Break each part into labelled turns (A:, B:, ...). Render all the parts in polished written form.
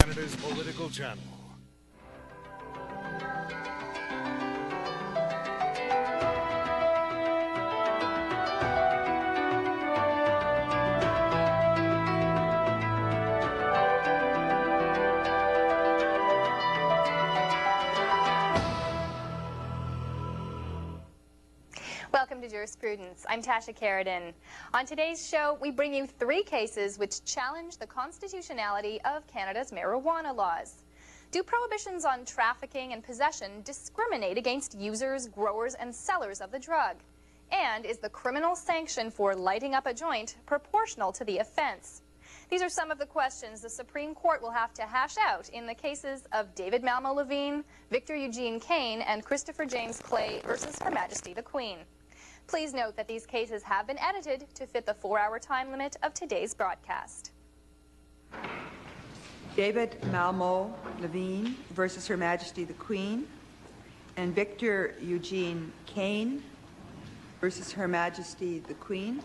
A: Canada's political channel.
B: Welcome to Jurisprudence. I'm Tasha Carradine. On today's show, we bring you 3 cases which challenge the constitutionality of Canada's marijuana laws. Do prohibitions on trafficking and possession discriminate against users, growers, and sellers of the drug? And is the criminal sanction for lighting up a joint proportional to the offense? These are some of the questions the Supreme Court will have to hash out in the cases of David Malmo-Levine, Victor Eugene Caine, and Christopher James Clay versus Her Majesty the Queen. Please note that these cases have been edited to fit the 4-hour time limit of today's broadcast.
C: David Malmo-Levine versus Her Majesty the Queen, and Victor Eugene Caine versus Her Majesty the Queen,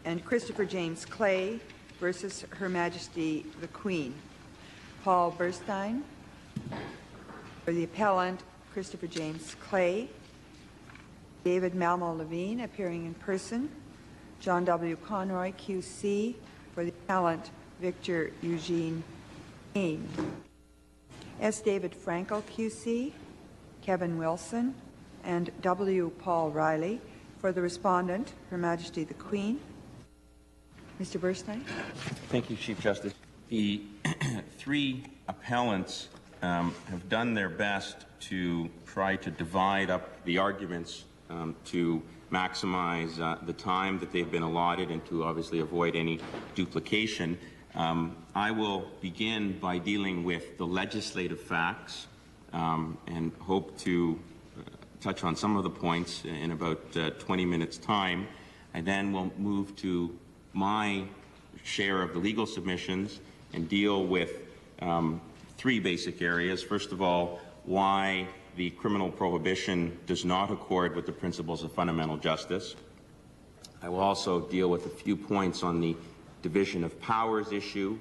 C: and Christopher James Clay versus Her Majesty the Queen. Paul Burstein for the appellant, Christopher James Clay. David Malmo-Levine appearing in person. John W. Conroy, QC, for the appellant, Victor Eugene Caine. S. David Frankel, QC, Kevin Wilson, and W. Paul Riley for the respondent, Her Majesty the Queen. Mr. Burstein.
D: Thank you, Chief Justice. The 3 appellants have done their best to try to divide up the arguments to maximize the time that they've been allotted and to obviously avoid any duplication. I will begin by dealing with the legislative facts and hope to touch on some of the points in about 20 minutes' time. I then will move to my share of the legal submissions and deal with 3 basic areas. First of all, why the criminal prohibition does not accord with the principles of fundamental justice. I will also deal with a few points on the division of powers issue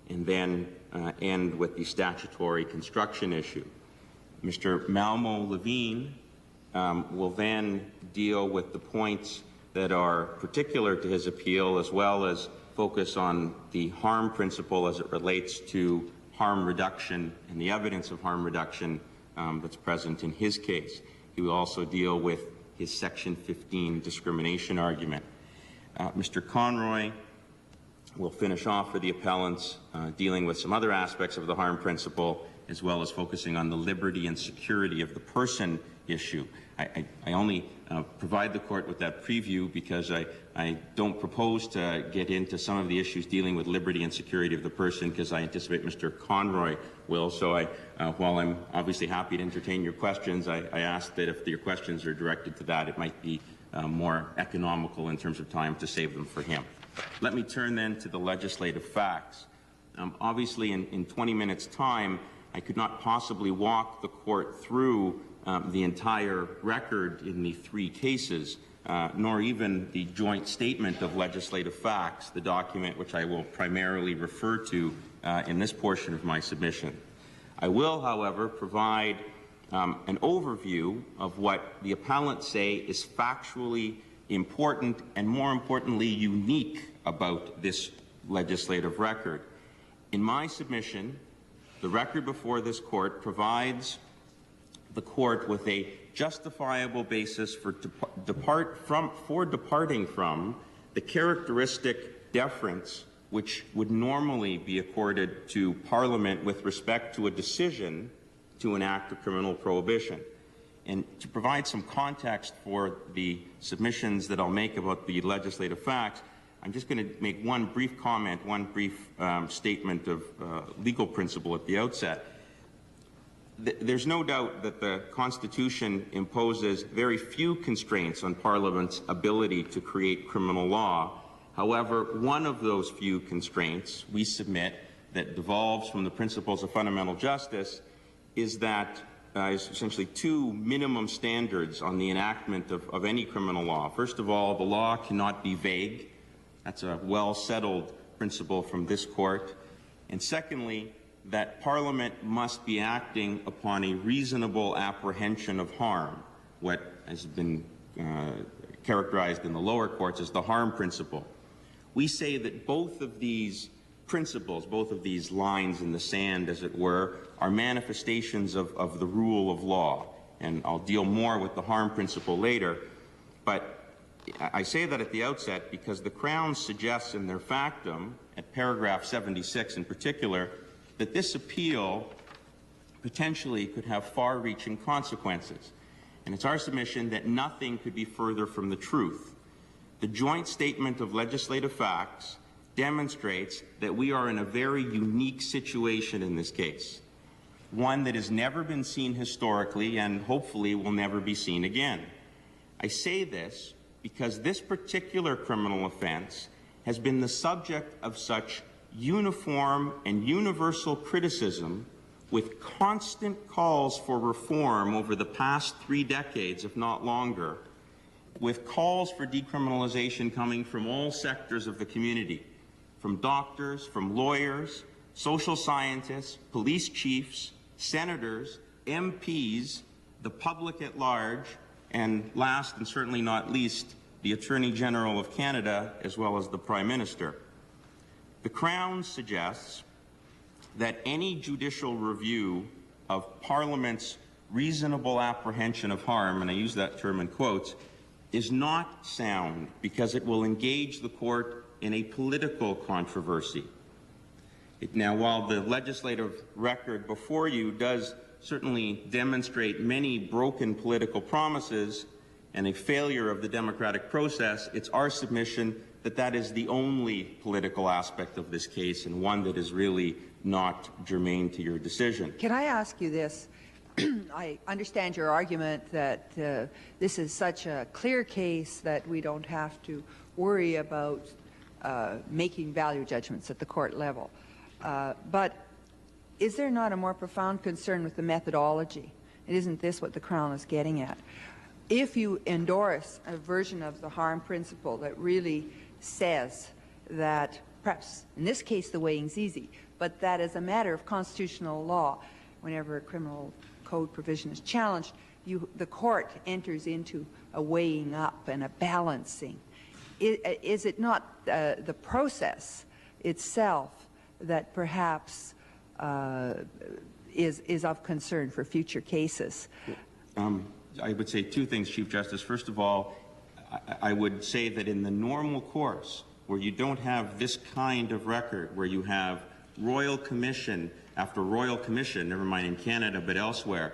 D: and then end with the statutory construction issue. Mr. Malmo-Levine will then deal with the points that are particular to his appeal, as well as focus on the harm principle as it relates to harm reduction and the evidence of harm reduction that's present in his case. He will also deal with his Section 15 discrimination argument. Mr. Conroy will finish off for the appellants, dealing with some other aspects of the harm principle, as well as focusing on the liberty and security of the person issue. I only provide the Court with that preview because I don't propose to get into some of the issues dealing with liberty and security of the person, because I anticipate Mr. Conroy will. So while I'm obviously happy to entertain your questions, I ask that if your questions are directed to that, it might be more economical in terms of time to save them for him. Let me turn then to the legislative facts. Obviously, in 20 minutes' time, I could not possibly walk the Court through the entire record in the 3 cases, nor even the joint statement of legislative facts, the document which I will primarily refer to in this portion of my submission. I will, however, provide an overview of what the appellants say is factually important and, more importantly, unique about this legislative record. In my submission, the record before this Court provides the Court with a justifiable basis for departing from the characteristic deference which would normally be accorded to Parliament with respect to a decision to enact a criminal prohibition. And to provide some context for the submissions that I'll make about the legislative facts, I'm just going to make one brief comment, one brief statement of legal principle at the outset. There's no doubt that the Constitution imposes very few constraints on Parliament's ability to create criminal law. However, one of those few constraints we submit that devolves from the principles of fundamental justice is that is essentially 2 minimum standards on the enactment of any criminal law. First of all, the law cannot be vague. That's a well-settled principle from this Court. And secondly, that Parliament must be acting upon a reasonable apprehension of harm, what has been characterized in the lower courts as the harm principle. We say that both of these principles, both of these lines in the sand, as it were, are manifestations of the rule of law. And I'll deal more with the harm principle later. But I say that at the outset because the Crown suggests in their factum, at paragraph 76 in particular, that this appeal potentially could have far-reaching consequences. And it's our submission that nothing could be further from the truth. The joint statement of legislative facts demonstrates that we are in a very unique situation in this case, one that has never been seen historically and hopefully will never be seen again. I say this because this particular criminal offense has been the subject of such uniform and universal criticism, with constant calls for reform over the past 3 decades, if not longer, with calls for decriminalization coming from all sectors of the community, from doctors, from lawyers, social scientists, police chiefs, senators, MPs, the public at large, and last and certainly not least, the Attorney General of Canada, as well as the Prime Minister. The Crown suggests that any judicial review of Parliament's reasonable apprehension of harm, and I use that term in quotes, is not sound because it will engage the court in a political controversy. Now, while the legislative record before you does certainly demonstrate many broken political promises and a failure of the democratic process, it's our submission that that is the only political aspect of this case and one that is really not germane to your decision.
C: Can I ask you this? I understand your argument that this is such a clear case that we don't have to worry about making value judgments at the court level. But is there not a more profound concern with the methodology? And isn't this what the Crown is getting at? If you endorse a version of the harm principle that really says that, perhaps in this case the weighing's easy, but that as a matter of constitutional law, whenever a criminal code provision is challenged, the court enters into a weighing up and a balancing. Is it not the process itself that perhaps is of concern for future cases?
D: I would say 2 things, Chief Justice. First of all, I would say that in the normal course, where you don't have this kind of record, where you have Royal Commission after Royal Commission, never mind in Canada but elsewhere,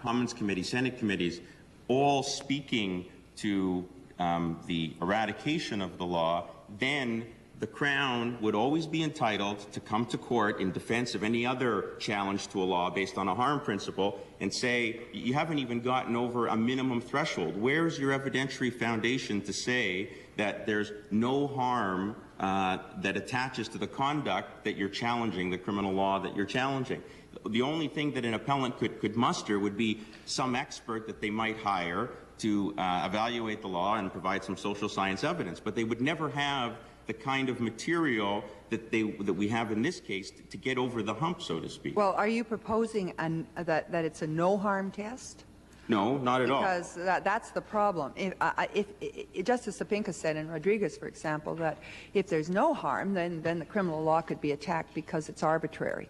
D: Commons Committee, Senate committees, all speaking to the eradication of the law, then the Crown would always be entitled to come to court in defense of any other challenge to a law based on a harm principle and say, you haven't even gotten over a minimum threshold. Where's your evidentiary foundation to say that there's no harm that attaches to the conduct that you're challenging, the criminal law that you're challenging? The only thing that an appellant could muster would be some expert that they might hire to evaluate the law and provide some social science evidence, but they would never have the kind of material that we have in this case to get over the hump, so to speak.
C: Well, are you proposing that it's a no-harm test?
D: No, not at all.
C: Because that's the problem. If Justice Sapinka said in Rodriguez, for example, that if there's no harm, then the criminal law could be attacked because it's arbitrary.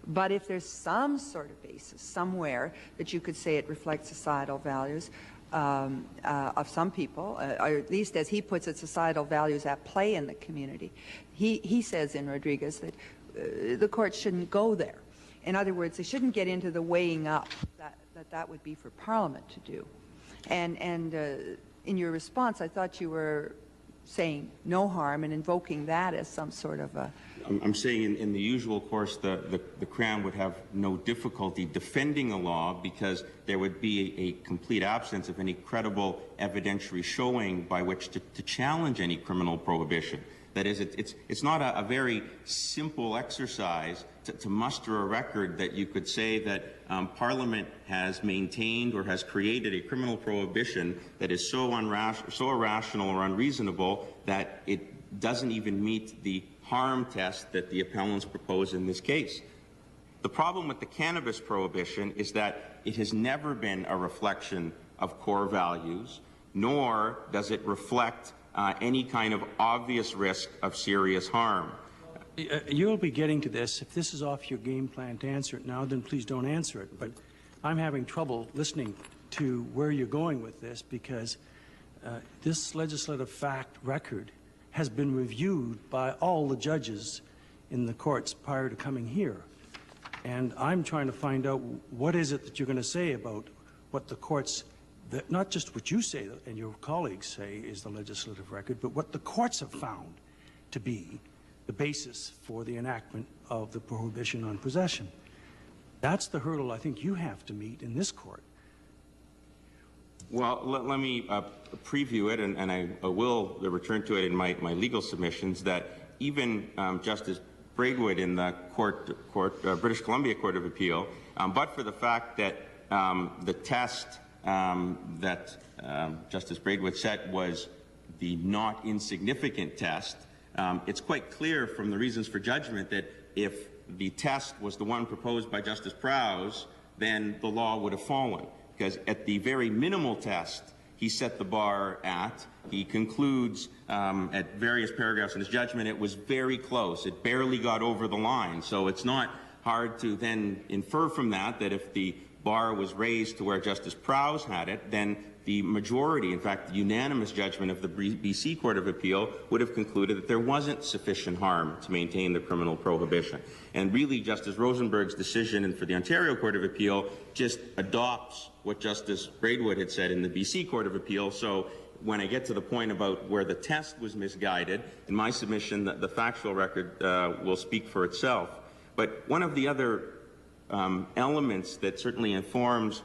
C: But if there's some sort of basis somewhere that you could say it reflects societal values, of some people, or at least as he puts it, societal values at play in the community. He says in Rodriguez that the court shouldn't go there. In other words, they shouldn't get into the weighing up that would be for Parliament to do. And in your response, I thought you were saying no harm and invoking that as some sort of a...
D: I'm saying in the usual course, the Crown would have no difficulty defending a law because there would be a complete absence of any credible evidentiary showing by which to challenge any criminal prohibition. That is, it's not a very simple exercise to muster a record that you could say that Parliament has maintained or has created a criminal prohibition that is so irrational or unreasonable that it doesn't even meet the harm test that the appellants propose in this case. The problem with the cannabis prohibition is that it has never been a reflection of core values, nor does it reflect any kind of obvious risk of serious harm.
A: You'll be getting to this. If this is off your game plan to answer it now, then please don't answer it. But I'm having trouble listening to where you're going with this, because this legislative fact record has been reviewed by all the judges in the courts prior to coming here. And I'm trying to find out what is it that you're going to say about what the courts, not just what you say and your colleagues say is the legislative record, but what the courts have found to be the basis for the enactment of the prohibition on possession. That's the hurdle I think you have to meet in this court.
D: Well, let me preview it, and I will return to it in my legal submissions, that even Justice Braidwood in the British Columbia Court of Appeal, but for the fact that the test that Justice Braidwood set was the not insignificant test, it's quite clear from the reasons for judgment that if the test was the one proposed by Justice Prowse, then the law would have fallen. Because at the very minimal test he set the bar at, he concludes at various paragraphs in his judgment it was very close. It barely got over the line. So it's not hard to then infer from that that if the bar was raised to where Justice Prowse had it, then the majority, in fact, the unanimous judgment of the BC Court of Appeal would have concluded that there wasn't sufficient harm to maintain the criminal prohibition. And really, Justice Rosenberg's decision and for the Ontario Court of Appeal just adopts what Justice Braidwood had said in the BC Court of Appeal. So when I get to the point about where the test was misguided, in my submission, the factual record will speak for itself. But one of the other elements that certainly informs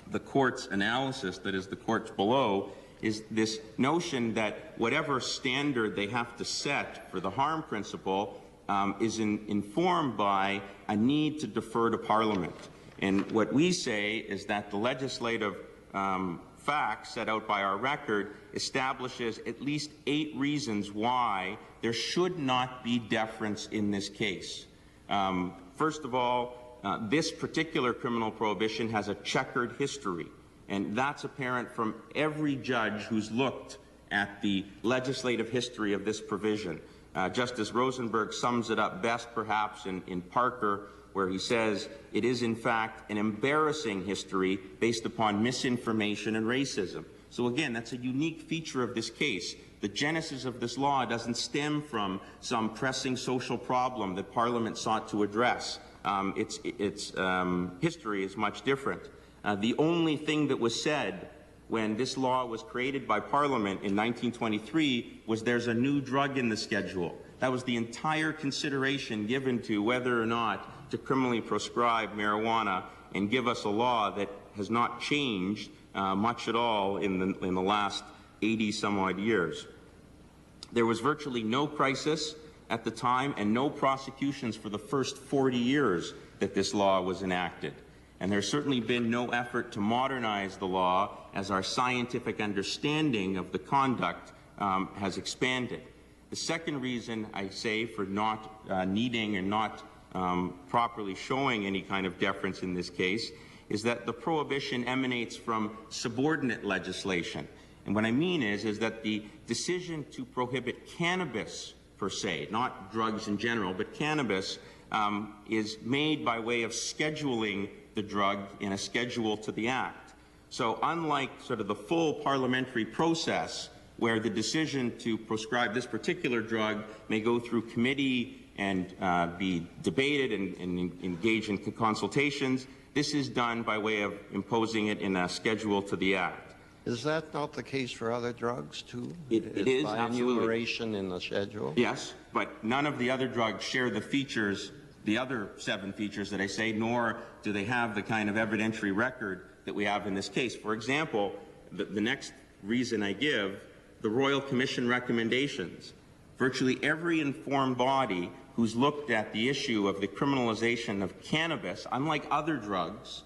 D: the court's analysis, that is the court's below, is this notion that whatever standard they have to set for the harm principle is informed by a need to defer to Parliament. And what we say is that the legislative fact set out by our record establishes at least 8 reasons why there should not be deference in this case. First of all, this particular criminal prohibition has a checkered history, and that's apparent from every judge who's looked at the legislative history of this provision. Justice Rosenberg sums it up best, perhaps, in Parker, where he says it is, in fact, an embarrassing history based upon misinformation and racism. So again, that's a unique feature of this case. The genesis of this law doesn't stem from some pressing social problem that Parliament sought to address. Its history is much different. The only thing that was said when this law was created by Parliament in 1923 was there's a new drug in the schedule. That was the entire consideration given to whether or not to criminally proscribe marijuana and give us a law that has not changed much at all in the last 80-some-odd years. There was virtually no crisis at the time and no prosecutions for the first 40 years that this law was enacted. And there's certainly been no effort to modernize the law as our scientific understanding of the conduct has expanded. The second reason I say for not needing and not properly showing any kind of deference in this case is that the prohibition emanates from subordinate legislation. And what I mean is that the decision to prohibit cannabis per se, not drugs in general, but cannabis, is made by way of scheduling the drug in a schedule to the Act. So unlike sort of the full parliamentary process where the decision to proscribe this particular drug may go through committee and be debated and engage in consultations, this is done by way of imposing it in a schedule to the Act.
E: Is that not the case for other drugs, too?
D: It is,
E: by
D: absolutely.
E: enumeration in the schedule?
D: Yes, but none of the other drugs share the features, the other 7 features that I say, nor do they have the kind of evidentiary record that we have in this case. For example, the next reason I give, the Royal Commission recommendations. Virtually every informed body who's looked at the issue of the criminalization of cannabis, unlike other drugs,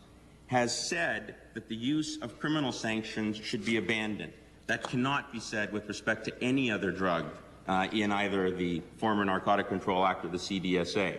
D: has said that the use of criminal sanctions should be abandoned. That cannot be said with respect to any other drug in either the former Narcotic Control Act or the CDSA.